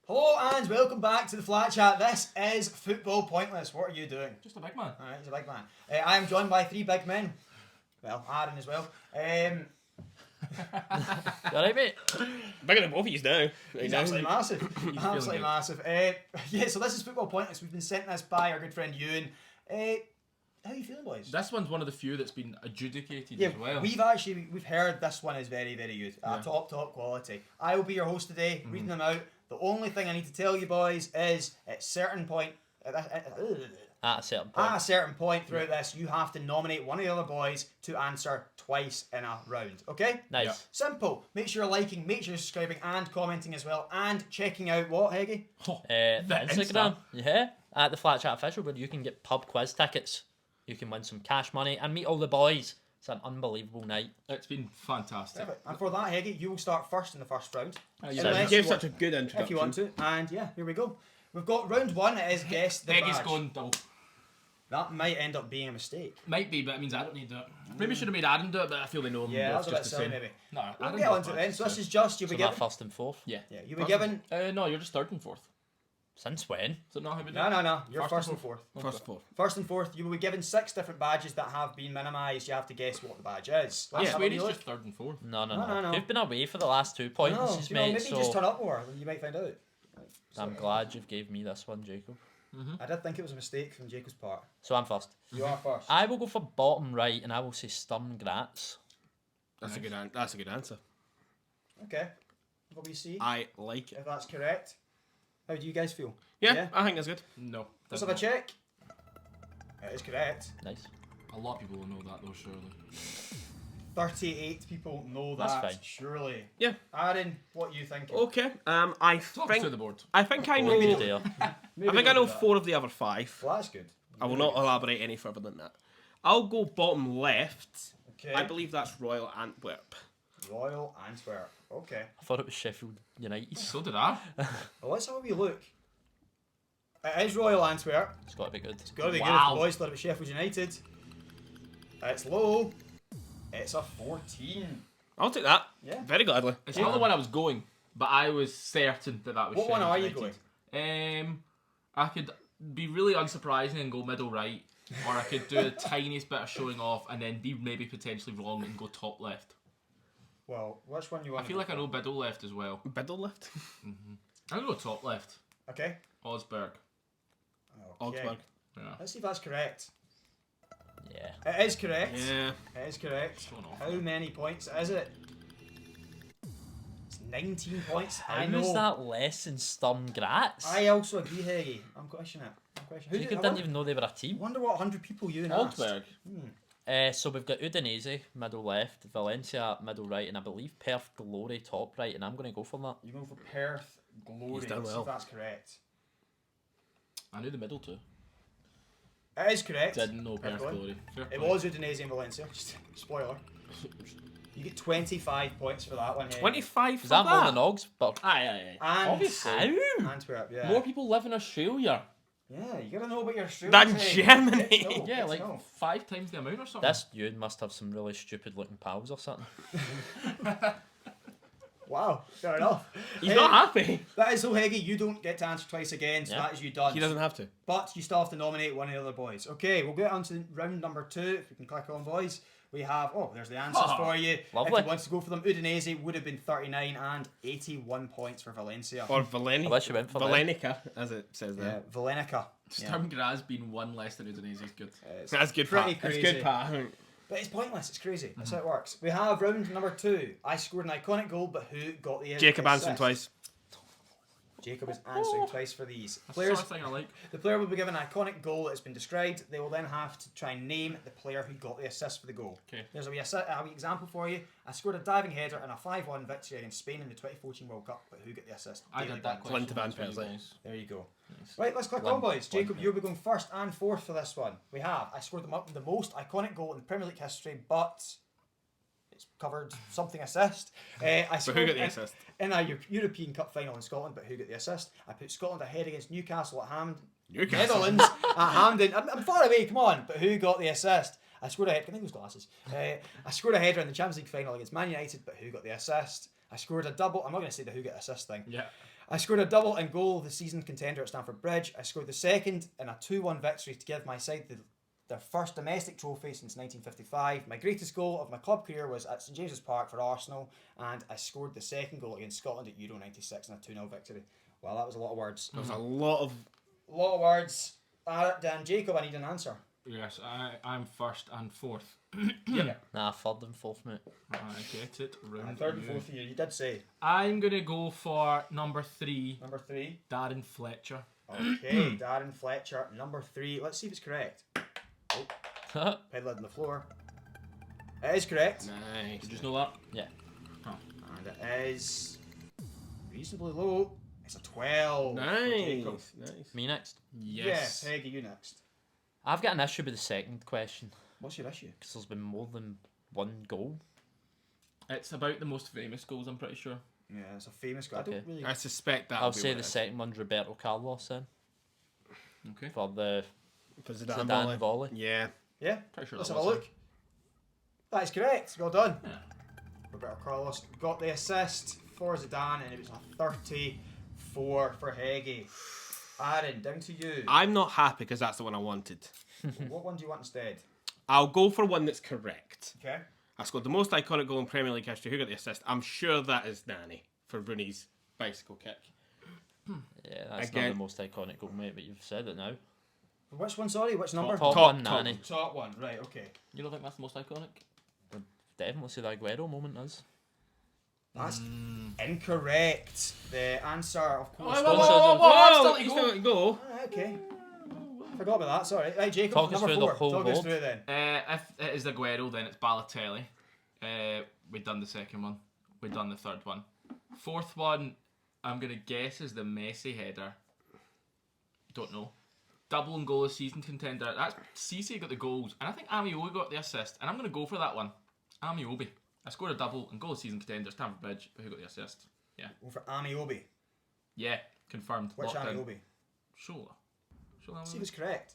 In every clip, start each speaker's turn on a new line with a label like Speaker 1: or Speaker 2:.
Speaker 1: Hello and welcome back to the Flat Chat. This is Football Pointless. What are you doing?
Speaker 2: Just a big man.
Speaker 1: Alright, he's a big man. I am joined by three big men. Well, Aaron as well.
Speaker 3: You alright, mate?
Speaker 4: Bigger than both of you now.
Speaker 1: He's absolutely massive. Absolutely massive. Yeah, so this is Football Pointless. We've been sent this by our good friend Ewan. How are you feeling, boys?
Speaker 2: This one's one of the few that's been adjudicated
Speaker 1: Yeah,
Speaker 2: as well.
Speaker 1: we've heard this one is very, very good. Top quality. I will be your host today, reading them out. The only thing I need to tell you, boys, is at a certain point throughout this, you have to nominate one of the other boys to answer twice in a round. Okay?
Speaker 3: Nice.
Speaker 2: Yeah.
Speaker 1: Simple. Make sure you're liking, make sure you're subscribing and commenting as well, and checking out what, Heggy?
Speaker 3: The Instagram. Yeah. At the Flat Chat Official, where you can get pub quiz tickets. You can win some cash money and meet all the boys. It's an unbelievable night.
Speaker 2: It's been fantastic.
Speaker 1: Perfect. And for that, Heggy, you will start first in the first round.
Speaker 4: You
Speaker 1: Unless
Speaker 4: gave
Speaker 1: you
Speaker 4: such a good introduction.
Speaker 1: if you want to. And yeah, here we go. We've got round one. It is guess the
Speaker 2: Peggy's
Speaker 1: badge.
Speaker 2: going double.
Speaker 1: That might end up being a mistake.
Speaker 2: Might be, but it means I don't need to. Maybe should have made Adam do it, but I feel they know him.
Speaker 1: Yeah,
Speaker 2: both
Speaker 1: that was a bit
Speaker 2: just the
Speaker 1: silly,
Speaker 2: same.
Speaker 1: maybe.
Speaker 2: No,
Speaker 1: We'll
Speaker 2: Adam
Speaker 1: get
Speaker 2: does
Speaker 1: on to it
Speaker 2: that,
Speaker 1: then. So this
Speaker 2: so-
Speaker 1: is just you'll
Speaker 3: So
Speaker 1: be
Speaker 3: that
Speaker 1: given.
Speaker 3: first and fourth.
Speaker 2: Yeah.
Speaker 1: Yeah, you'll be given.
Speaker 2: No, you're just third and fourth.
Speaker 3: Since when?
Speaker 2: Is it not how we do
Speaker 1: No,
Speaker 2: it?
Speaker 1: no, no. You're
Speaker 2: First
Speaker 1: first
Speaker 2: and
Speaker 1: and fourth.
Speaker 4: First four.
Speaker 1: First and fourth, you will be given 6 different badges that have been minimised. You have to guess what the badge is.
Speaker 2: I
Speaker 1: Let's have a
Speaker 2: swear he's
Speaker 1: look.
Speaker 2: just third and fourth.
Speaker 3: No.
Speaker 1: No.
Speaker 3: You've been away for the last 2 points,
Speaker 1: No, you know,
Speaker 3: mate.
Speaker 1: maybe
Speaker 3: So
Speaker 1: just turn up more, and you might find out.
Speaker 3: I'm glad you've gave me this one, Jacob.
Speaker 1: I did think it was a mistake from Jacob's part.
Speaker 3: So I'm first.
Speaker 1: You are first.
Speaker 3: I will go for bottom right, and I will say Sturm Graz.
Speaker 4: That's a good. That's a good answer.
Speaker 1: Okay. What we see?
Speaker 4: I like it.
Speaker 1: If that's correct. How do you guys feel?
Speaker 4: Yeah, I think that's good.
Speaker 2: No.
Speaker 1: Let's have a check. It is correct.
Speaker 3: Nice.
Speaker 2: A lot of people will know that though, surely.
Speaker 1: 38 people know
Speaker 3: That's
Speaker 1: that.
Speaker 3: fine.
Speaker 1: Surely.
Speaker 4: Yeah.
Speaker 1: Aaron, what are you thinking?
Speaker 4: Okay.
Speaker 2: Talk
Speaker 4: think.
Speaker 2: to the board.
Speaker 4: I think I know.
Speaker 3: Maybe
Speaker 4: I
Speaker 3: there.
Speaker 4: think I know 4 of the other 5.
Speaker 1: Well, that's good.
Speaker 4: I will not elaborate any further than that. I'll go bottom left.
Speaker 1: Okay.
Speaker 4: I believe that's Royal Antwerp.
Speaker 1: Royal Antwerp. Okay.
Speaker 3: I thought it was Sheffield United.
Speaker 2: So did I.
Speaker 1: Well, let's have a wee look. It is Royal Antwerp.
Speaker 3: It's got to be good.
Speaker 1: Gotta be good
Speaker 2: Wow.
Speaker 1: if the boys thought it was Sheffield United. It's low. It's a 14.
Speaker 4: I'll take that.
Speaker 1: Yeah.
Speaker 4: Very gladly.
Speaker 2: It's not the one I was going, but I was certain that was.
Speaker 1: What one
Speaker 2: Sheffield
Speaker 1: are you
Speaker 2: United. I could be really unsurprising and go middle right, or I could do the tiniest bit of showing off and then be maybe potentially wrong and go top left.
Speaker 1: Well, which one you
Speaker 2: I
Speaker 1: want?
Speaker 2: feel like I know middle left as well.
Speaker 4: Biddle left.
Speaker 2: I'm gonna go top left.
Speaker 1: Okay.
Speaker 2: Osberg.
Speaker 1: Okay.
Speaker 4: Augsburg.
Speaker 2: Yeah.
Speaker 1: Let's see if that's correct.
Speaker 3: Yeah.
Speaker 1: It is correct.
Speaker 4: Yeah.
Speaker 1: It is correct.
Speaker 2: Showing off.
Speaker 1: How many points is it? It's 19 points.
Speaker 3: How
Speaker 1: I know.
Speaker 3: is that less than Sturm Graz?
Speaker 1: I also agree, Heggy. I'm questioning it. Who
Speaker 3: Jacob
Speaker 1: I
Speaker 3: didn't
Speaker 1: wonder,
Speaker 3: even know they were a team.
Speaker 1: wonder what 100 people you asked.
Speaker 2: Augsburg.
Speaker 3: So we've got Udinese, middle left, Valencia, middle right, and I believe Perth Glory, top right, and I'm going to go for that.
Speaker 1: You're going for Perth Glory.
Speaker 4: He's done
Speaker 1: Let's see
Speaker 4: well.
Speaker 1: if that's correct.
Speaker 2: I knew the middle two.
Speaker 1: It is correct.
Speaker 2: Didn't know Perth
Speaker 1: Everyone.
Speaker 2: Glory. Fair
Speaker 1: It
Speaker 2: play.
Speaker 1: was Udinese and Valencia. Just spoiler. You get 25 points for that one. Heggy.
Speaker 4: 25 for
Speaker 3: Is that more than Augsburg?
Speaker 4: Aye.
Speaker 1: And
Speaker 2: Obviously.
Speaker 1: Antwerp, yeah.
Speaker 2: More people live in Australia.
Speaker 1: Yeah, you gotta know about your Australian
Speaker 4: Than
Speaker 1: side.
Speaker 4: Germany.
Speaker 1: Get to know,
Speaker 2: Yeah,
Speaker 1: get to
Speaker 2: like
Speaker 1: know.
Speaker 2: 5 times the amount or something.
Speaker 3: This Ewan must have some really stupid looking pals or something.
Speaker 1: Wow, fair enough.
Speaker 4: He's not happy.
Speaker 1: That is so, Heggy, you don't get to answer twice again, so
Speaker 3: Yeah.
Speaker 1: that is you done.
Speaker 4: He doesn't have to.
Speaker 1: But you still have to nominate one of the other boys. Okay, we'll get on to round number 2. If we can click on, boys. We have, there's the answers for you.
Speaker 3: Lovely.
Speaker 1: If you want to go for them, Udinese would have been 39 and 81 points for Valencia.
Speaker 4: Or Valenica.
Speaker 3: I wish you went for that.
Speaker 4: Valenica, as it says
Speaker 1: Yeah,
Speaker 4: there.
Speaker 1: Valenica.
Speaker 2: Sturm Graz being 1 less than Udinese is good.
Speaker 1: It's
Speaker 4: That's good,
Speaker 1: pretty
Speaker 4: Pat. That's
Speaker 1: crazy.
Speaker 4: good, Pat.
Speaker 1: But it's pointless, it's crazy. That's how it works. We have round number 2. I scored an iconic goal, but who got the
Speaker 4: Jacob
Speaker 1: assist?
Speaker 4: answered twice.
Speaker 1: Jacob is answering twice for these.
Speaker 2: That's the
Speaker 1: Players,
Speaker 2: sort of thing I like.
Speaker 1: the player will be given an iconic goal that's been described. They will then have to try and name the player who got the assist for the goal.
Speaker 2: Okay.
Speaker 1: There's a wee example for you. I scored a diving header in a 5-1 victory against Spain in the 2014 World Cup, but who got the assist?
Speaker 2: I
Speaker 1: Daily
Speaker 2: did that
Speaker 1: Blind.
Speaker 2: question.
Speaker 4: Van
Speaker 2: once with you
Speaker 4: Persie.
Speaker 2: guys.
Speaker 1: There you go.
Speaker 2: Nice.
Speaker 1: Right, let's click
Speaker 3: One-
Speaker 1: on, boys. Jacob,
Speaker 3: one
Speaker 1: you'll be going first and fourth for this one. We have. I scored the most iconic goal in Premier League history, but it's covered something assist. I
Speaker 4: But
Speaker 1: scored
Speaker 4: who got the assist?
Speaker 1: in a European Cup final in Scotland, but who got the assist? I put Scotland ahead against Newcastle at
Speaker 4: Newcastle.
Speaker 1: Netherlands at Hampden. I'm far away, come on. But who got the assist? I scored a header. Can I use glasses? I scored a header in the Champions League final against Man United, but who got the assist? I scored a double. I'm not going to say the who got assist thing.
Speaker 2: Yeah.
Speaker 1: I scored a double in goal, the season contender at Stamford Bridge. I scored the second in a 2-1 victory to give my side their first domestic trophy since 1955. My greatest goal of my club career was at St James's Park for Arsenal, and I scored the second goal against Scotland at Euro 96 in a 2-0 victory. Well, that was a lot of words.
Speaker 4: There's a lot of...
Speaker 1: words. Dan, Jacob, I need an answer.
Speaker 2: Yes, I'm first and fourth.
Speaker 3: Nah, third and fourth, mate.
Speaker 2: I get it. Round
Speaker 1: Third and
Speaker 2: you.
Speaker 1: fourth year, you did say.
Speaker 2: I'm going to go for number 3,
Speaker 1: Number 3.
Speaker 2: Darren Fletcher.
Speaker 1: Okay, Darren Fletcher, number 3. Let's see if it's correct. Oh, pedal on the floor. It is correct.
Speaker 4: Nice.
Speaker 2: Did you just know that?
Speaker 3: Yeah.
Speaker 1: And it is reasonably low. It's a 12. for Jacob.
Speaker 4: Nice. Nice.
Speaker 3: Me next.
Speaker 1: Yes, Heggy, you next.
Speaker 3: I've got an issue with the second question
Speaker 1: What's your issue?
Speaker 3: because there's been more than one goal.
Speaker 2: It's about the most famous goals, I'm pretty sure.
Speaker 1: Yeah, it's a famous guy. I
Speaker 3: Okay.
Speaker 1: don't really.
Speaker 4: I suspect that
Speaker 3: I'll say the second one's Roberto Carlos then
Speaker 2: Okay.
Speaker 3: for the
Speaker 4: For
Speaker 3: Zidane volley.
Speaker 4: Yeah.
Speaker 1: Yeah,
Speaker 2: Pretty sure
Speaker 1: let's
Speaker 2: that
Speaker 1: have a
Speaker 2: was
Speaker 1: look. That is correct. Well done.
Speaker 2: Yeah.
Speaker 1: Roberto Carlos got the assist for Zidane, and it was a 34 for Heggy. Aaron, down to you.
Speaker 4: I'm not happy because that's the one I wanted.
Speaker 1: What one do you want instead?
Speaker 4: I'll go for one that's correct.
Speaker 1: Okay.
Speaker 4: I scored the most iconic goal in Premier League history. Who got the assist? I'm sure that is Nani for Rooney's bicycle kick.
Speaker 3: Yeah, that's
Speaker 4: Again.
Speaker 3: not the most iconic goal, mate, but you've said it now.
Speaker 1: Which one, sorry? Which number?
Speaker 3: Top
Speaker 4: Top-
Speaker 3: one,
Speaker 4: top.
Speaker 3: Nanny.
Speaker 1: Top one, right, okay.
Speaker 2: You don't think that's the most iconic?
Speaker 3: Definitely say the Aguero moment is.
Speaker 1: That's incorrect. The answer, of course,
Speaker 3: whoa,
Speaker 1: was...
Speaker 3: whoa,
Speaker 4: Whoa!
Speaker 2: still
Speaker 4: You
Speaker 2: to
Speaker 4: still got to go.
Speaker 1: Ah, okay. Forgot about that, sorry. Right, Jacob,
Speaker 3: Talk us
Speaker 1: number
Speaker 3: through the
Speaker 1: 4.
Speaker 3: whole
Speaker 1: Talk us
Speaker 3: board.
Speaker 1: through it then.
Speaker 2: If it is Aguero, then it's Balotelli. We've done the second one. We've done the third one. Fourth one, I'm going to guess is the Messi header. Don't know. Double and goal of season contender. That's Cisse got the goals, and I think Amiobi got the assist. And I'm going to go for that one. Amiobi. I scored a double and goal of season contender. Stamford Bridge. Who got the assist? Yeah.
Speaker 1: Go for Amiobi.
Speaker 2: Yeah. Confirmed.
Speaker 1: Which
Speaker 2: Locked in.
Speaker 1: Amiobi?
Speaker 2: Shola. Shola
Speaker 1: See if
Speaker 2: Amiobi.
Speaker 1: it's correct.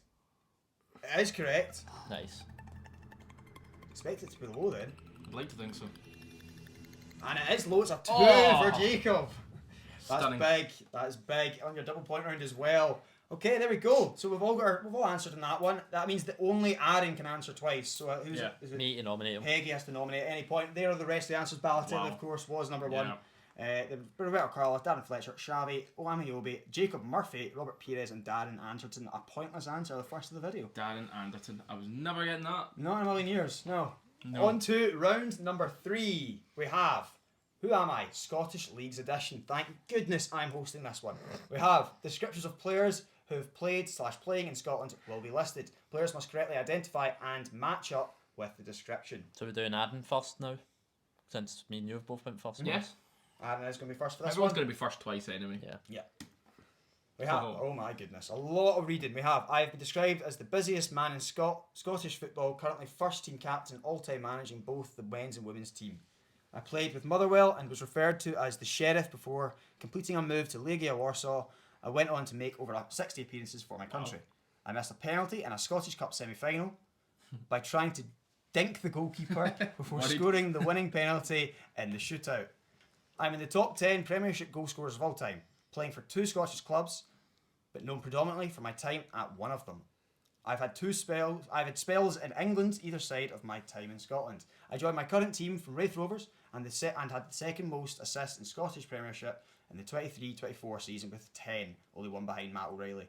Speaker 1: It is correct.
Speaker 3: Nice.
Speaker 1: Expect it to be low then.
Speaker 2: I'd like to think so.
Speaker 1: And it is low. It's a 2
Speaker 2: Oh.
Speaker 1: for Jacob. That's
Speaker 2: Stunning.
Speaker 1: big. That is big. On your double point round as well. Okay, there we go. So we've all answered in that one. That means that only Aaron can answer twice. So who's
Speaker 2: Yeah.
Speaker 1: it? Is it
Speaker 3: Me to nominate him.
Speaker 1: Peggy has to nominate at any point. There are the rest of the answers. Balotelli,
Speaker 2: Wow.
Speaker 1: of course, was number 1.
Speaker 2: Yeah.
Speaker 1: Roberto Carlos, Darren Fletcher, Xavi, Amiobi, Jacob Murphy, Robert Pires, and Darren Anderton. A pointless answer, the first of the video.
Speaker 2: Darren Anderton. I was never getting that.
Speaker 1: Not in a million years, no.
Speaker 2: No.
Speaker 1: On to round number 3. We have Who Am I? Scottish Leagues edition. Thank goodness I'm hosting this one. We have descriptions of players who have played/playing in Scotland will be listed. Players must correctly identify and match up with the description.
Speaker 3: So we're doing Adam first now, since me and you have both went first.
Speaker 2: Yeah.
Speaker 3: once.
Speaker 1: Aaron is going to be first for this
Speaker 2: Everyone's
Speaker 1: one.
Speaker 2: going to be first twice anyway.
Speaker 3: Yeah.
Speaker 1: We have,
Speaker 2: Oh.
Speaker 1: oh my goodness, a lot of reading. We have, I've been described as the busiest man in Scottish football, currently first team captain, all-time managing both the men's and women's team. I played with Motherwell and was referred to as the Sheriff before completing a move to Legia Warsaw. I went on to make over 60 appearances for my country. I missed a penalty in a Scottish Cup semi-final by trying to dink the goalkeeper before
Speaker 2: Worried.
Speaker 1: scoring the winning penalty in the shootout. I'm in the top 10 Premiership goal scorers of all time, playing for 2 Scottish clubs, but known predominantly for my time at one of them. I've had spells in England either side of my time in Scotland. I joined my current team from Raith Rovers and had the second most assists in Scottish Premiership in the 23-24 season with 10, only one behind Matt O'Reilly.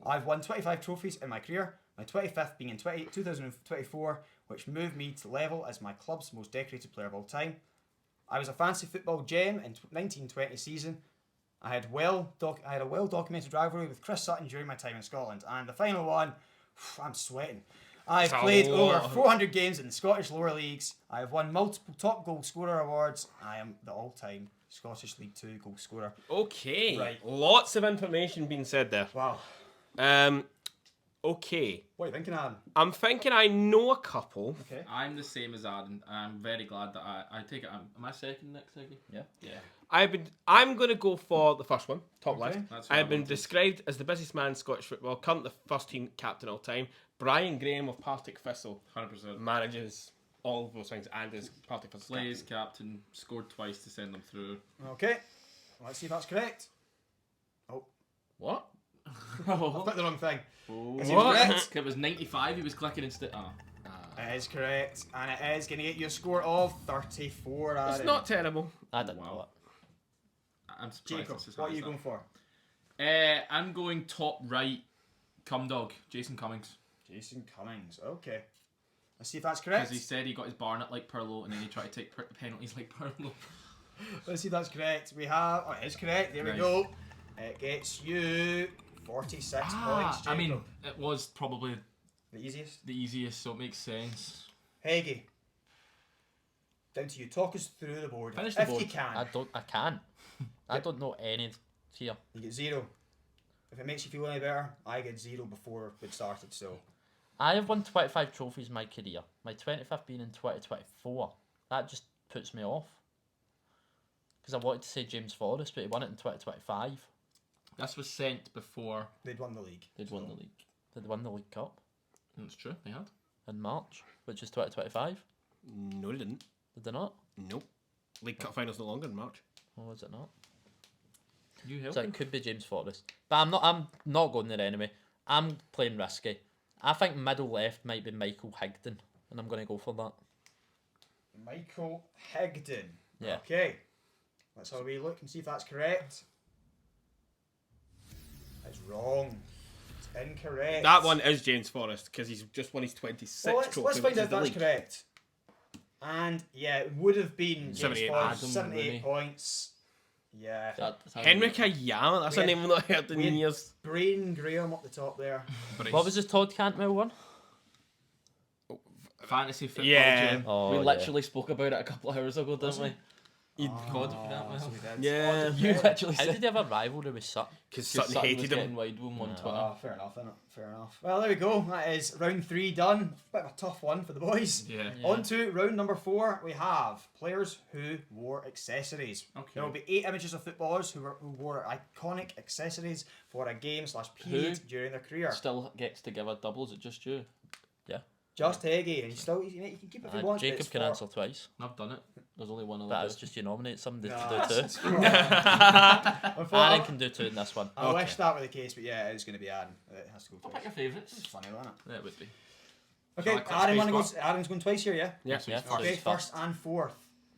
Speaker 1: I've won 25 trophies in my career, my 25th being in 2024, which moved me to level as my club's most decorated player of all time. I was a fantasy football gem in 1920 season. I had a well-documented rivalry with Chris Sutton during my time in Scotland. And the final one, I'm sweating. I've played over 400 games in the Scottish lower leagues. I have won multiple top goal scorer awards. I am the all-time Scottish League 2 goal scorer.
Speaker 4: Okay.
Speaker 1: Right.
Speaker 4: Lots of information being said there.
Speaker 1: Wow.
Speaker 4: Okay.
Speaker 1: What are you thinking, Adam?
Speaker 4: I'm thinking I know a couple.
Speaker 1: Okay.
Speaker 2: I'm the same as Adam, and I'm very glad that I take it. Am I second next, Iggy?
Speaker 3: Yeah.
Speaker 2: Yeah.
Speaker 4: I'm going to go for the first one, top
Speaker 1: Okay.
Speaker 4: left.
Speaker 2: That's what
Speaker 4: I
Speaker 2: I
Speaker 4: have been
Speaker 2: wanted.
Speaker 4: described as the busiest man in Scottish football, currently first team captain all time. Brian Graham of Partick Thistle
Speaker 2: 100%.
Speaker 4: manages all of those things and is Partick Thistle
Speaker 2: Plays captain, scored twice to send them through.
Speaker 1: Okay. Let's see if that's correct.
Speaker 2: What?
Speaker 1: I've picked the wrong thing. Is he
Speaker 4: What?
Speaker 1: correct?
Speaker 2: It was 95. He was clicking instead. Oh.
Speaker 1: It is correct, and it is going to get you a score of 34.
Speaker 4: It's
Speaker 1: Aaron.
Speaker 4: not terrible.
Speaker 3: I didn't
Speaker 2: Wow.
Speaker 3: know it.
Speaker 2: I'm surprised.
Speaker 1: Jacob,
Speaker 2: it's as
Speaker 1: what
Speaker 2: high
Speaker 1: are you
Speaker 2: as
Speaker 1: going for?
Speaker 2: that. I'm going top right. Cum dog. Jason Cummings.
Speaker 1: Jason Cummings. Okay. Let's see if that's
Speaker 2: Because
Speaker 1: correct.
Speaker 2: he said he got his Barnett like Perlo, and then he tried to take penalties like Perlo.
Speaker 1: Let's see if that's correct. We have. Oh, it is correct. There we
Speaker 2: Nice.
Speaker 1: go. It gets you 46 points. Jacob.
Speaker 2: I mean, it was probably
Speaker 1: the easiest.
Speaker 2: the easiest, so it makes sense.
Speaker 1: Heggie. Down to you. Talk us through the board.
Speaker 2: Finish the
Speaker 1: if
Speaker 2: board.
Speaker 1: you can.
Speaker 3: I can't. I don't know any here.
Speaker 1: You get 0. If it makes you feel any better, I get 0 before it started. So
Speaker 3: I have won 25 trophies in my career. My 25th being in 2024. That just puts me off. Because I wanted to say James Forrest, but he won it in 2025.
Speaker 2: This was sent before
Speaker 1: they'd won the league.
Speaker 2: they'd won the league.
Speaker 3: Did they win the League Cup
Speaker 2: That's true. They had.
Speaker 3: in March, which is 2025?
Speaker 4: No, they didn't.
Speaker 3: Did they not?
Speaker 4: Nope. League Cup finals no longer in March.
Speaker 3: Or was it not?
Speaker 2: You helped
Speaker 3: So
Speaker 2: him.
Speaker 3: it could be James Forrest. But I'm not going there anyway. I'm playing risky. I think middle left might be Michael Higdon, and I'm going to go for that.
Speaker 1: Michael Higdon.
Speaker 3: Yeah.
Speaker 1: Okay. Let's have a wee look and see if that's correct. It's wrong. It's incorrect.
Speaker 4: That one is James Forrest because he's just won his 26th
Speaker 1: Well, let's
Speaker 4: trophy.
Speaker 1: find
Speaker 4: which
Speaker 1: out
Speaker 4: is
Speaker 1: if
Speaker 4: the
Speaker 1: that's
Speaker 4: league.
Speaker 1: correct. And yeah, it would have been James
Speaker 4: 78.
Speaker 1: Forrest,
Speaker 2: Adam
Speaker 1: 78
Speaker 2: Rooney.
Speaker 1: points. Yeah.
Speaker 2: That's how
Speaker 4: Henrik Ayama. That's
Speaker 1: We
Speaker 4: a
Speaker 1: had-
Speaker 4: name I've not heard
Speaker 1: we
Speaker 4: in
Speaker 1: had-
Speaker 4: years.
Speaker 1: Brain Graham up the top there.
Speaker 3: What was his Todd Cantwell one?
Speaker 2: fantasy football.
Speaker 4: Yeah.
Speaker 2: Jim.
Speaker 3: Oh,
Speaker 2: we
Speaker 3: yeah.
Speaker 2: literally spoke about it a couple of hours ago, didn't we? God,
Speaker 1: so we did.
Speaker 4: Yeah.
Speaker 2: You literally
Speaker 3: How
Speaker 2: said
Speaker 3: did he have a rivalry with Sutton?
Speaker 4: Because
Speaker 2: Sutton
Speaker 4: Sutton
Speaker 2: was
Speaker 4: hated
Speaker 2: getting
Speaker 4: him.
Speaker 2: wide with him on Twitter.
Speaker 1: Oh, fair enough, innit? Fair enough. Well, there we go. That is round 3 done. Bit of a tough one for the boys.
Speaker 2: Yeah.
Speaker 1: On to round number 4, we have players who wore accessories.
Speaker 2: Okay.
Speaker 1: There will be 8 images of footballers who wore iconic accessories for a game / period
Speaker 2: Who?
Speaker 1: during their career.
Speaker 2: Still gets to give a double. Is it just you?
Speaker 1: Just Heggie, and you can keep it if you want. but
Speaker 3: Jacob
Speaker 1: it's
Speaker 3: can
Speaker 1: for-
Speaker 3: answer twice.
Speaker 2: I've done it. There's only one
Speaker 3: But
Speaker 2: other.
Speaker 3: it's just you nominate somebody
Speaker 1: Nah,
Speaker 3: to do
Speaker 1: it's-
Speaker 3: two.
Speaker 1: it's-
Speaker 3: Aaron can do two in this one.
Speaker 1: I wish that were the case, but yeah, it is going to be Aaron. It has to go
Speaker 2: I'll
Speaker 1: twice.
Speaker 2: pick your favourites.
Speaker 1: It's funny, isn't it?
Speaker 2: Yeah, it would be.
Speaker 1: Okay,
Speaker 2: Shall I click
Speaker 1: Aaron
Speaker 2: space
Speaker 1: goes, Aaron's going twice here, yeah?
Speaker 4: Yeah.
Speaker 2: So
Speaker 3: Yeah.
Speaker 2: he's first.
Speaker 1: Okay,
Speaker 3: First.
Speaker 1: first and fourth.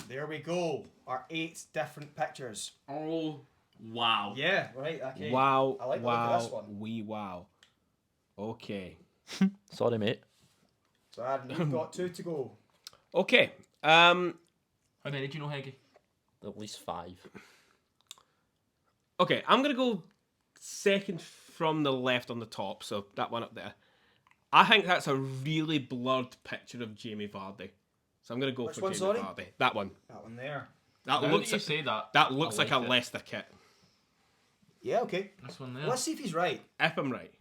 Speaker 1: There we go. Our 8 different pictures.
Speaker 2: Oh, wow.
Speaker 1: Yeah, right, okay.
Speaker 4: Wow.
Speaker 1: I like the look
Speaker 4: wow.
Speaker 1: of this one.
Speaker 4: Wow. Okay.
Speaker 3: Sorry, mate.
Speaker 1: So Aaron, you've got 2 to go.
Speaker 4: Okay.
Speaker 2: How many do you know, Heggie?
Speaker 3: At least 5.
Speaker 4: Okay, I'm going to go second from the left on the top, so that one up there. I think that's a really blurred picture of Jamie Vardy. So I'm going to go
Speaker 1: Which
Speaker 4: for
Speaker 1: one,
Speaker 4: Jamie
Speaker 1: sorry?
Speaker 4: Vardy. That one.
Speaker 1: That one there.
Speaker 4: That
Speaker 2: Now
Speaker 4: looks
Speaker 2: that you
Speaker 4: like,
Speaker 2: say that.
Speaker 4: that looks
Speaker 2: I
Speaker 4: like a
Speaker 2: it.
Speaker 4: Leicester kit.
Speaker 1: Yeah, okay.
Speaker 2: This one there.
Speaker 1: Let's see if he's right.
Speaker 4: If I'm right.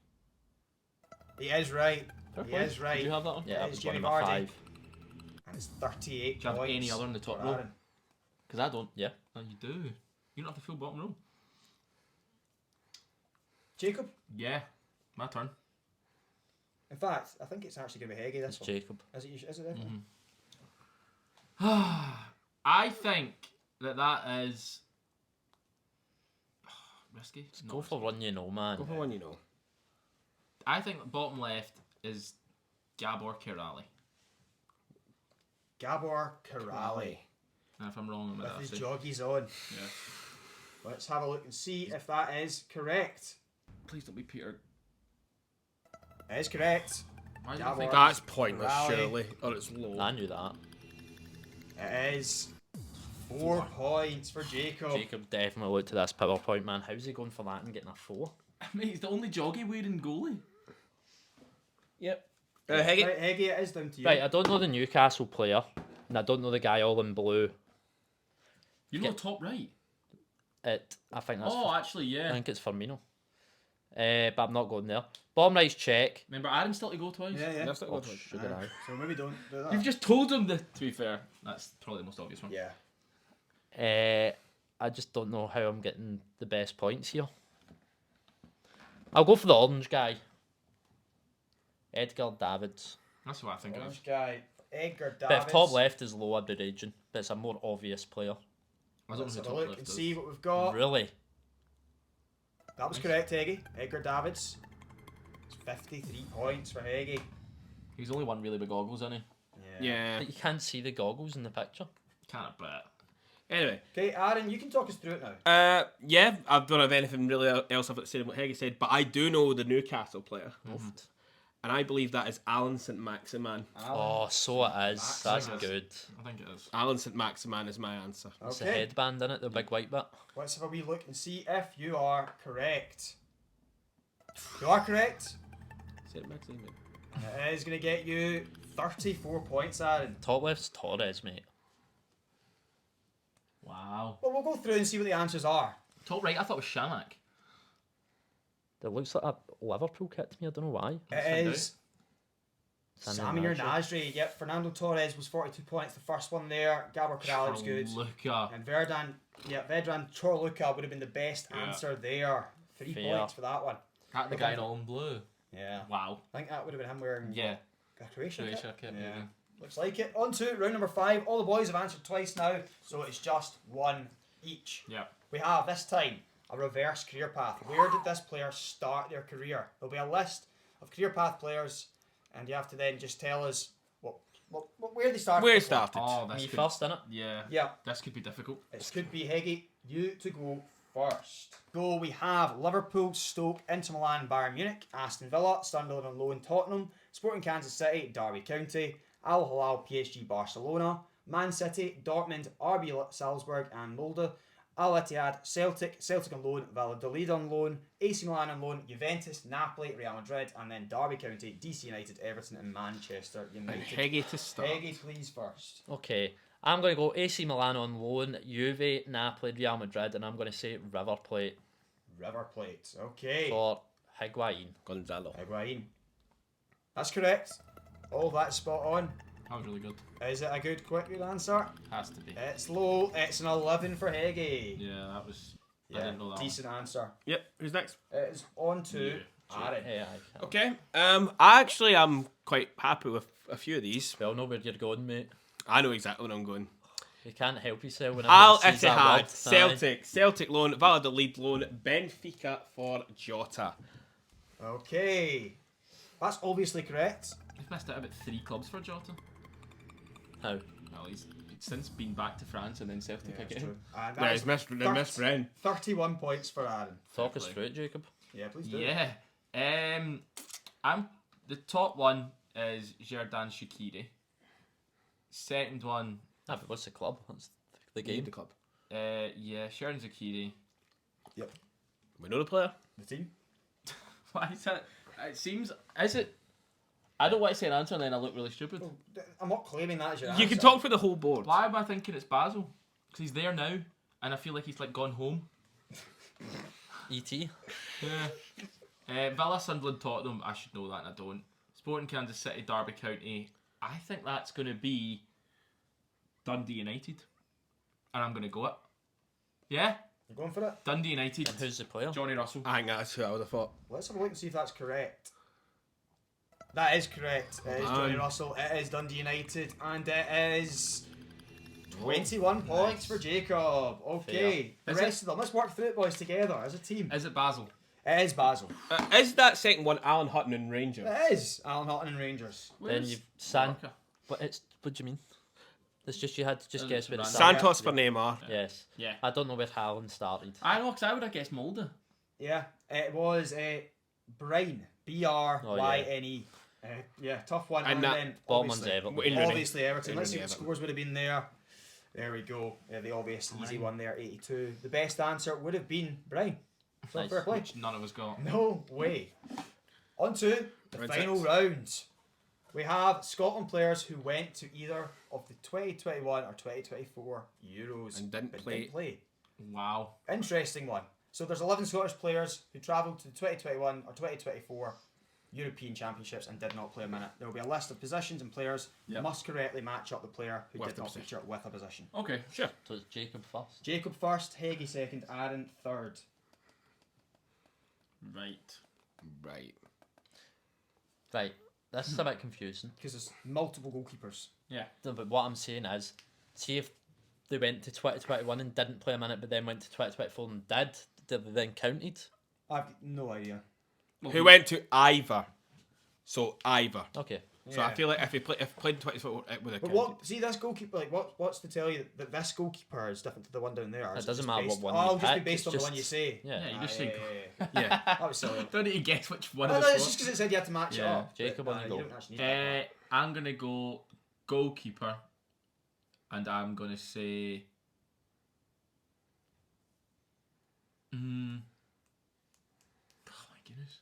Speaker 1: He is right.
Speaker 2: Fair
Speaker 1: He
Speaker 2: play.
Speaker 1: is right.
Speaker 2: Did you have that one?
Speaker 3: Yeah,
Speaker 1: That
Speaker 3: that
Speaker 1: is
Speaker 3: was one
Speaker 1: Jamie
Speaker 3: of my
Speaker 1: Vardy.
Speaker 3: 5.
Speaker 1: And it's 38
Speaker 2: Do you have
Speaker 1: points.
Speaker 2: any other in the top
Speaker 1: for
Speaker 2: row?
Speaker 1: Aaron.
Speaker 2: Because I don't.
Speaker 3: Yeah.
Speaker 2: No, you do. You don't have the full bottom row.
Speaker 1: Jacob?
Speaker 2: Yeah. My turn.
Speaker 1: In fact, I think it's actually going to be Heggie this
Speaker 3: It's
Speaker 1: one.
Speaker 3: Jacob.
Speaker 1: Is it definitely?
Speaker 2: I think that is risky. Not
Speaker 3: Go for
Speaker 2: risky.
Speaker 3: one you know, man.
Speaker 4: Go for one you know.
Speaker 2: I think the bottom left is Gabor Kirali.
Speaker 1: Gabor Kirali.
Speaker 2: And if I'm wrong, I'm
Speaker 1: With
Speaker 2: gonna
Speaker 1: his
Speaker 2: say.
Speaker 1: joggies on.
Speaker 2: Yeah.
Speaker 1: Let's have a look and see if that is correct.
Speaker 2: Please don't be Peter.
Speaker 1: It is correct.
Speaker 2: Why do you
Speaker 1: Gabor.
Speaker 2: think
Speaker 4: That's pointless,
Speaker 1: Rally.
Speaker 4: surely. Or it's low.
Speaker 3: I knew that.
Speaker 1: It is 4 points for Jacob.
Speaker 3: Jacob definitely looked at this PowerPoint, man. How's he going for that and getting a 4?
Speaker 2: Mate, he's the only joggy wearing goalie.
Speaker 4: Yep. Heggie.
Speaker 1: Right, Heggie, it is down to you.
Speaker 3: Right, I don't know the Newcastle player, and I don't know the guy all in blue.
Speaker 2: You know top right.
Speaker 3: I think that's.
Speaker 2: Oh, actually,
Speaker 3: I
Speaker 2: yeah.
Speaker 3: think it's Firmino. But I'm not going there. Bottom right's check.
Speaker 2: Remember, Aaron still to go twice.
Speaker 1: Yeah, yeah.
Speaker 4: That's not
Speaker 3: Oh,
Speaker 4: good.
Speaker 3: sugar eye.
Speaker 1: So maybe don't do that.
Speaker 2: You've just told him that. To be fair, that's probably the most obvious one.
Speaker 1: Yeah.
Speaker 3: I just don't know how I'm getting the best points here. I'll go for the orange guy. Edgar Davids.
Speaker 2: That's what I think of.
Speaker 1: Orange guy. Edgar
Speaker 3: But
Speaker 1: Davids.
Speaker 3: if top left is low, I'd be raging. But it's a more obvious player.
Speaker 2: I don't
Speaker 1: Let's
Speaker 2: know
Speaker 1: have
Speaker 2: who
Speaker 1: a
Speaker 2: top
Speaker 1: look
Speaker 2: left
Speaker 1: and
Speaker 2: is.
Speaker 1: see what we've got.
Speaker 3: Really?
Speaker 1: That was correct, Heggie. Edgar Davids. It's 53 points for Heggie.
Speaker 2: He's only one really big goggles, isn't he?
Speaker 4: Yeah.
Speaker 3: But you can't see the goggles in the picture.
Speaker 2: Can't bet.
Speaker 4: Anyway.
Speaker 1: Okay, Aaron, you can talk us through it now.
Speaker 4: Yeah, I don't have anything really else I've got to say than what Heggie said, but I do know the Newcastle player. And I believe that is Alan St. Maximan.
Speaker 3: Oh, so it is. That's good.
Speaker 2: I think it is.
Speaker 4: Alan St. Maximan is my answer.
Speaker 3: It's the
Speaker 1: Okay,
Speaker 3: headband in it, the big white bit.
Speaker 1: let's have a wee look and see if you are correct. You are correct.
Speaker 4: St. Maximan.
Speaker 1: And it is going to get you 34 points, Aaron.
Speaker 3: Top left's Torres, mate.
Speaker 2: Wow.
Speaker 1: Well, we'll go through and see what the answers are.
Speaker 2: Top right, I thought it was Shamak.
Speaker 3: It looks like a Liverpool kit to me. I don't know why.
Speaker 1: It is Samir
Speaker 3: Nasri.
Speaker 1: Nasri. Yep, Fernando Torres was 42 points. The first one there. Gabor Corral was good.
Speaker 2: Luca.
Speaker 1: And Vedran Chorluka would have been the best answer there. 3
Speaker 3: Fair.
Speaker 1: points for that one.
Speaker 2: That the guy in all in blue.
Speaker 1: Yeah.
Speaker 2: Wow.
Speaker 1: I think that would have been him wearing
Speaker 2: Yeah.
Speaker 1: a Croatian kit.
Speaker 2: Croatia kit,
Speaker 1: Yeah.
Speaker 2: maybe.
Speaker 1: Looks like it. On to round number 5. All the boys have answered twice now, so it's just one each.
Speaker 2: Yeah.
Speaker 1: We have, this time, a reverse career path. Where did this player start their career? There'll be a list of career path players, and you have to then just tell us where they started.
Speaker 4: Where it
Speaker 1: before.
Speaker 4: started.
Speaker 2: Oh,
Speaker 3: Me
Speaker 2: this could,
Speaker 3: first, innit?
Speaker 2: yeah.
Speaker 1: Yeah,
Speaker 2: This could be difficult.
Speaker 1: it could be Heggie. You to go first. Go, we have Liverpool, Stoke, Inter Milan, Bayern Munich, Aston Villa, Sunderland on loan, Tottenham, Sporting Kansas City, Derby County, Al Hilal, PSG, Barcelona, Man City, Dortmund, RB Salzburg and Molde, Al Ittihad, Celtic on loan, Valladolid on loan, AC Milan on loan, Juventus, Napoli, Real Madrid, and then Derby County, DC United, Everton and Manchester United.
Speaker 4: Heggie to start.
Speaker 1: Heggie, please first.
Speaker 3: Okay. I'm going to go AC Milan on loan, Juve, Napoli, Real Madrid, and I'm going to say River Plate
Speaker 1: River Plate. Okay.
Speaker 3: for Higuain.
Speaker 4: Gonzalo.
Speaker 1: Higuain. That's correct. All that's spot on.
Speaker 2: That was really good.
Speaker 1: Is it a good answer?
Speaker 2: Has to be.
Speaker 1: It's low. It's an 11 for Heggie.
Speaker 2: Yeah, that was. I
Speaker 1: Yeah,
Speaker 2: didn't know that
Speaker 1: decent answer.
Speaker 4: Yep, who's next?
Speaker 1: It is on to
Speaker 2: Yeah.
Speaker 1: Aaron.
Speaker 3: Hey, I can't.
Speaker 4: Okay. I actually am quite happy with a few of these.
Speaker 3: Well, know where you're going, mate.
Speaker 4: I know exactly where I'm going.
Speaker 3: You can't help yourself when
Speaker 4: Al
Speaker 3: everyone sees that
Speaker 4: Ittihad,
Speaker 3: word.
Speaker 4: Celtic loan, Valladolid loan, Benfica for Jota.
Speaker 1: Okay. That's obviously correct.
Speaker 2: He's missed out about 3 clubs for Jota.
Speaker 3: How?
Speaker 2: Well, he's since been back to France and then Celtic
Speaker 1: That's
Speaker 2: again.
Speaker 1: true. And
Speaker 4: Yeah,
Speaker 1: that
Speaker 4: he's
Speaker 1: is
Speaker 4: missed Bren.
Speaker 1: 31 points for Aaron.
Speaker 3: Talk us
Speaker 2: play.
Speaker 3: through it, Jacob.
Speaker 1: Yeah, please do.
Speaker 2: Yeah. I'm the top one is Xherdan Shaqiri. Second one,
Speaker 3: Ah, but what's the club? That's the game.
Speaker 4: The club.
Speaker 2: yeah, Xherdan Shaqiri.
Speaker 1: Yep.
Speaker 4: We know the player.
Speaker 1: The team.
Speaker 2: Why is that? It seems. Is it? I don't want to say an answer and then I look really stupid.
Speaker 1: I'm not claiming that as your
Speaker 4: You
Speaker 1: answer.
Speaker 4: can talk for the whole board.
Speaker 2: Why am I thinking it's Basel? Because he's there now, and I feel like he's like gone home.
Speaker 3: E.T.
Speaker 2: Yeah. Villa, Sunderland, Tottenham. I should know that, and I don't. Sporting Kansas City, Derby County. I think that's going to be Dundee United, and I'm going to go it. Yeah,
Speaker 1: You're going for it?
Speaker 2: Dundee United.
Speaker 3: And who's the player?
Speaker 2: Johnny Russell.
Speaker 4: I think that's who I would have thought.
Speaker 1: Let's have a look and see if that's correct. That is correct. It is Johnny Russell. It is Dundee United. And it is 21 points for Jacob. Okay. The
Speaker 2: Is
Speaker 1: rest of them. Let's work through it, boys, together as a team.
Speaker 2: Is it Basel?
Speaker 1: It is Basel.
Speaker 4: Is that second one Alan Hutton and Rangers?
Speaker 1: It is Alan Hutton and Rangers.
Speaker 3: Then you've But it's what do you mean? It's just you had to just guess where it
Speaker 2: Santos.
Speaker 3: started.
Speaker 4: Santos for Neymar.
Speaker 3: Yes.
Speaker 2: Yeah.
Speaker 3: I don't know where Haaland started.
Speaker 2: I know, because I would have guessed Molde.
Speaker 1: Yeah. It was Brine. Bryne. Yeah, tough one.
Speaker 4: And that
Speaker 1: then
Speaker 3: bottom one's
Speaker 1: obviously,
Speaker 3: Everton.
Speaker 4: Wayne Rooney.
Speaker 1: obviously Everton. Let's see what
Speaker 4: Everton.
Speaker 1: scores would have been there. There we go. The obvious easy one there, 82. The best answer would have been Brine. So
Speaker 3: Nice.
Speaker 1: fair play.
Speaker 2: Which none of us got.
Speaker 1: No way. On to the
Speaker 4: Round
Speaker 1: final
Speaker 4: 6.
Speaker 1: round. We have Scotland players who went to either of the 2021 or 2024 Euros
Speaker 4: And didn't
Speaker 1: but
Speaker 4: play.
Speaker 2: Wow.
Speaker 1: Interesting one. So there's 11 Scottish players who travelled to the 2021 or 2024 European Championships and did not play a minute. There will be a list of positions and players who
Speaker 2: Yep.
Speaker 1: must correctly match up the player who
Speaker 4: With
Speaker 1: did
Speaker 4: the
Speaker 1: not
Speaker 4: position.
Speaker 1: feature with a position.
Speaker 2: Okay.
Speaker 4: Sure.
Speaker 3: So it's Jacob first.
Speaker 1: Jacob first, Heggie second, Aaron third.
Speaker 2: Right.
Speaker 4: Right.
Speaker 3: Right. This is a bit confusing.
Speaker 1: Because there's multiple goalkeepers.
Speaker 2: Yeah.
Speaker 3: No, but what I'm saying is, see if they went to 2021 and didn't play a minute, but then went to 2024 and did they then counted?
Speaker 1: I've no idea.
Speaker 4: Who went to Ivor. So Ivor.
Speaker 3: Okay.
Speaker 4: So I feel like if he played 24, it would have
Speaker 1: But
Speaker 4: counted.
Speaker 1: what? See this goalkeeper. Like what's to tell you that this goalkeeper is different to the one down there? Or
Speaker 3: It
Speaker 1: is
Speaker 3: doesn't
Speaker 1: just
Speaker 3: matter
Speaker 1: based-
Speaker 3: what one
Speaker 1: Oh,
Speaker 3: you
Speaker 1: it'll just be
Speaker 3: pick,
Speaker 1: based
Speaker 3: it's
Speaker 1: on the
Speaker 3: just-
Speaker 1: one you say.
Speaker 3: Yeah.
Speaker 2: Yeah, you just say.
Speaker 4: Yeah.
Speaker 1: That was silly.
Speaker 2: Don't need to guess which one
Speaker 1: No,
Speaker 2: of
Speaker 1: no,
Speaker 2: the
Speaker 1: it's
Speaker 2: four.
Speaker 1: just because it said you had to match it
Speaker 2: Yeah.
Speaker 1: up.
Speaker 3: Jacob,
Speaker 1: But,
Speaker 3: on you
Speaker 1: you
Speaker 3: go.
Speaker 1: don't actually need that.
Speaker 2: I'm gonna go goalkeeper, and I'm gonna say. Oh my goodness.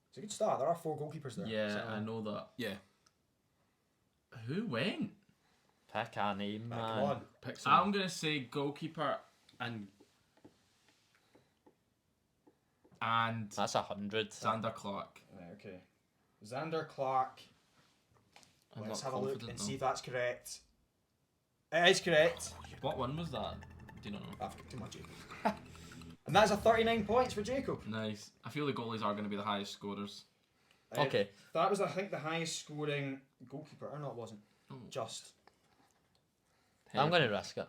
Speaker 1: It's a good start. There are 4 goalkeepers there.
Speaker 2: Yeah,
Speaker 1: so-
Speaker 2: I know that.
Speaker 4: Yeah.
Speaker 2: Who went?
Speaker 3: Pick a name,
Speaker 1: Right,
Speaker 3: man.
Speaker 1: come on.
Speaker 4: Pick some.
Speaker 2: I'm gonna say goalkeeper and
Speaker 3: That's 100.
Speaker 2: Xander Clark.
Speaker 1: Right, okay. Xander Clark.
Speaker 2: I'm
Speaker 1: Let's
Speaker 2: not
Speaker 1: have a look
Speaker 2: confident
Speaker 1: and
Speaker 2: though.
Speaker 1: see if that's correct. It is correct.
Speaker 2: What one was that? Do you not know?
Speaker 1: I've got too much. And that's a 39 points for Jacob.
Speaker 2: Nice. I feel the goalies are gonna be the highest scorers.
Speaker 3: Okay.
Speaker 1: That was, I think, the highest scoring goalkeeper. Or no, it wasn't.
Speaker 2: Oh.
Speaker 1: Just.
Speaker 3: I'm going to risk it.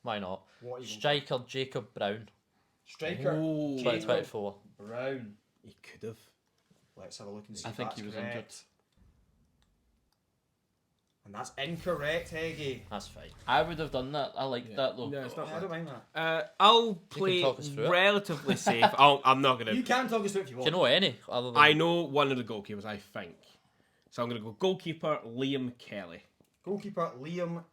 Speaker 3: Why not?
Speaker 1: What are you going
Speaker 3: Striker Jacob Brown,
Speaker 1: for? Striker.
Speaker 4: Oh,
Speaker 1: Jacob
Speaker 3: 2024.
Speaker 1: Brown.
Speaker 4: he could have.
Speaker 1: Let's have a look and see
Speaker 2: I
Speaker 1: if
Speaker 2: think
Speaker 1: that's
Speaker 2: he was
Speaker 1: correct.
Speaker 2: injured.
Speaker 1: And that's incorrect, Heggy.
Speaker 3: That's fine.
Speaker 2: I would have done that. I like that though.
Speaker 4: No, it's not
Speaker 1: I
Speaker 4: bad.
Speaker 1: don't mind that.
Speaker 4: I'll play
Speaker 3: talk us through it.
Speaker 4: relatively safe. I'm not
Speaker 1: You
Speaker 4: gonna.
Speaker 1: can talk us through it if you
Speaker 3: Do
Speaker 1: want.
Speaker 3: you know any other than
Speaker 4: I know one of the goalkeepers. I think. So I'm gonna go goalkeeper Liam Kelly.
Speaker 1: Goalkeeper Liam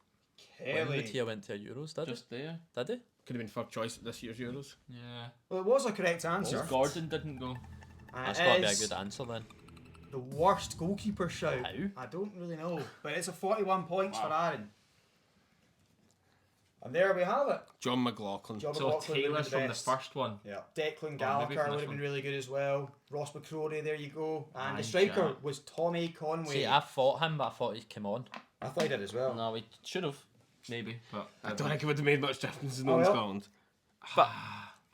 Speaker 3: when
Speaker 1: Kelly.
Speaker 3: Mutia went to Euros? Did
Speaker 2: Just there.
Speaker 3: he? Did he?
Speaker 4: Could have been first choice at this year's Euros.
Speaker 2: Yeah.
Speaker 1: Well, it was a correct answer.
Speaker 2: Gordon didn't go.
Speaker 1: And
Speaker 3: That's
Speaker 1: it
Speaker 3: got to be a
Speaker 1: is
Speaker 3: good answer then.
Speaker 1: the worst goalkeeper shout.
Speaker 3: How?
Speaker 1: I don't really know. But it's a 41 points for
Speaker 2: Wow.
Speaker 1: Aaron. And there we have it.
Speaker 4: John McLaughlin.
Speaker 1: John
Speaker 2: So
Speaker 1: McLaughlin
Speaker 2: Taylor's
Speaker 1: would've been
Speaker 2: from the
Speaker 1: best.
Speaker 2: first one.
Speaker 1: Yeah. Declan
Speaker 2: maybe
Speaker 1: Gallagher
Speaker 2: from
Speaker 1: would
Speaker 2: this
Speaker 1: have been
Speaker 2: one.
Speaker 1: really good as well. Ross McCrory, there you go. And
Speaker 2: Aye,
Speaker 1: the striker
Speaker 2: Jack.
Speaker 1: was Tommy Conway.
Speaker 3: See, I fought him, but I thought he'd come on.
Speaker 1: I thought he did as well.
Speaker 2: No, we should have. Maybe, but
Speaker 4: I don't think it would have made much difference in
Speaker 1: Oh, well.
Speaker 4: Scotland.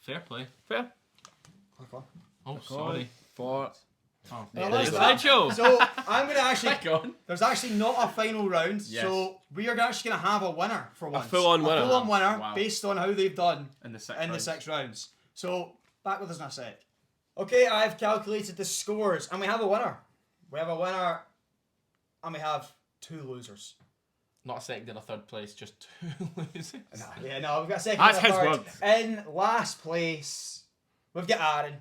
Speaker 2: fair play.
Speaker 4: Fair.
Speaker 1: Okay.
Speaker 2: Oh, sorry.
Speaker 4: For
Speaker 2: Oh,
Speaker 1: Well,
Speaker 3: there
Speaker 1: that's
Speaker 3: you go.
Speaker 1: that.
Speaker 4: Joe.
Speaker 1: So I'm going to actually.
Speaker 2: Back on.
Speaker 1: There's actually not a final round,
Speaker 2: Yes.
Speaker 1: so we are actually going to have a winner for once.
Speaker 4: full-on winner.
Speaker 1: A full-on winner
Speaker 2: Wow.
Speaker 1: based on how they've done
Speaker 2: In the six.
Speaker 1: in the
Speaker 2: rounds.
Speaker 1: 6 rounds. So back with us in a sec. Okay, I've calculated the scores, and we have a winner. We have a winner, and we have 2 losers.
Speaker 2: Not a second and a third place, just 2 losers.
Speaker 1: Yeah, no, we've got a second.
Speaker 4: That's
Speaker 1: and a
Speaker 4: his
Speaker 1: third.
Speaker 4: words.
Speaker 1: In last place, we've got Aaron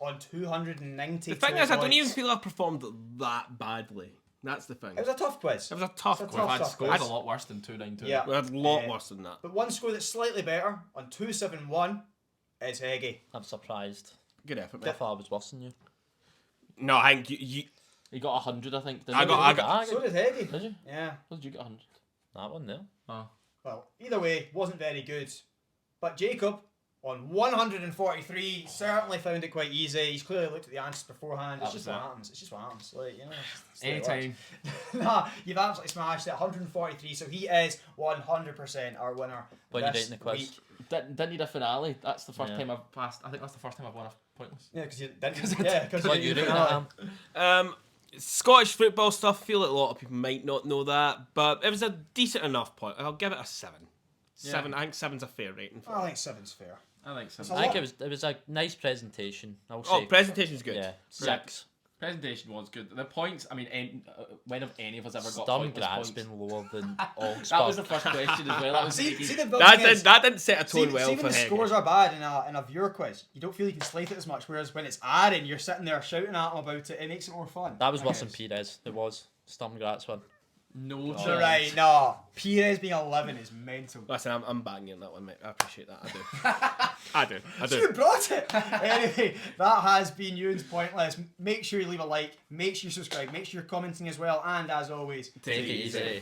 Speaker 1: on 292
Speaker 4: The thing is, I don't
Speaker 1: points.
Speaker 4: even feel I performed that badly. That's the thing.
Speaker 1: It was a tough quiz.
Speaker 4: It was a tough
Speaker 1: It's a
Speaker 4: quiz.
Speaker 1: tough,
Speaker 2: I've had
Speaker 1: tough
Speaker 2: scores
Speaker 1: quiz.
Speaker 2: a lot worse than 292.
Speaker 1: Yeah.
Speaker 4: We had a lot
Speaker 1: Uh,
Speaker 4: worse than that.
Speaker 1: But one score that's slightly better on 271 is Heggy.
Speaker 3: I'm surprised.
Speaker 4: Good effort,
Speaker 3: I
Speaker 4: man.
Speaker 3: thought I was worse than you.
Speaker 4: No, I think you
Speaker 2: He got 100, I think. Didn't
Speaker 4: I
Speaker 2: he?
Speaker 4: got-
Speaker 3: What did I
Speaker 1: So
Speaker 3: get?
Speaker 1: did Heggy.
Speaker 3: Did you?
Speaker 1: Yeah.
Speaker 2: What did you get 100?
Speaker 3: That one there.
Speaker 2: Oh.
Speaker 1: Well, either way, wasn't very good. But Jacob, on 143, certainly found it quite easy. He's clearly looked at the answers beforehand. It's
Speaker 2: That
Speaker 1: just
Speaker 2: was
Speaker 1: what
Speaker 2: it.
Speaker 1: happens. It's just what happens. Like, you know, it's the way it
Speaker 2: Anytime.
Speaker 1: works. Nah, you've absolutely smashed it. 143, so he is 100% our winner.
Speaker 3: What you
Speaker 1: this
Speaker 3: rate in the quiz?
Speaker 1: week.
Speaker 2: Didn't need a finale. That's the first
Speaker 3: Yeah.
Speaker 2: time I've passed. I think that's the first time I've won a pointless.
Speaker 1: Yeah, because you didn't. Yeah, because
Speaker 3: What you rating it, Am?
Speaker 4: Scottish football stuff. Feel like a lot of people might not know that, but it was a decent enough point. I'll give it a 7.
Speaker 2: Yeah.
Speaker 4: 7. I think 7's a fair rating. For
Speaker 1: I think 7's fair.
Speaker 2: I think so.
Speaker 1: It's a
Speaker 3: I think
Speaker 1: lot.
Speaker 3: it was a nice presentation. I'll
Speaker 4: Oh,
Speaker 3: say.
Speaker 4: presentation's good.
Speaker 3: Yeah, 6.
Speaker 2: Presentation was good. The points, I mean, when have any of us ever got
Speaker 3: Sturmgrat's
Speaker 2: points?
Speaker 3: been lower than Augsburg.
Speaker 2: That was the first question as well. That was
Speaker 1: See
Speaker 2: Iggy.
Speaker 1: the
Speaker 4: That
Speaker 1: building is-
Speaker 4: didn't set a tone
Speaker 1: See,
Speaker 4: well
Speaker 1: see
Speaker 4: for
Speaker 1: when the
Speaker 4: Heggie.
Speaker 1: scores are bad in a viewer quiz, you don't feel you can slate it as much. Whereas when it's Aaron, you're sitting there shouting at him about it. It makes it more fun.
Speaker 3: That was
Speaker 1: I
Speaker 3: worse than
Speaker 1: guess.
Speaker 3: Pires. It was. Sturmgrat's one.
Speaker 2: No
Speaker 3: Oh.
Speaker 1: So
Speaker 2: chance.
Speaker 1: right, no. Pires being 11 is mental.
Speaker 4: Listen, I'm banging on that one, mate. I appreciate that. I do. I
Speaker 1: You
Speaker 4: do.
Speaker 1: brought it! Anyway, that has been Ewan's Pointless. Make sure you leave a like, make sure you subscribe, make sure you're commenting as well, and as always,
Speaker 3: Take it easy.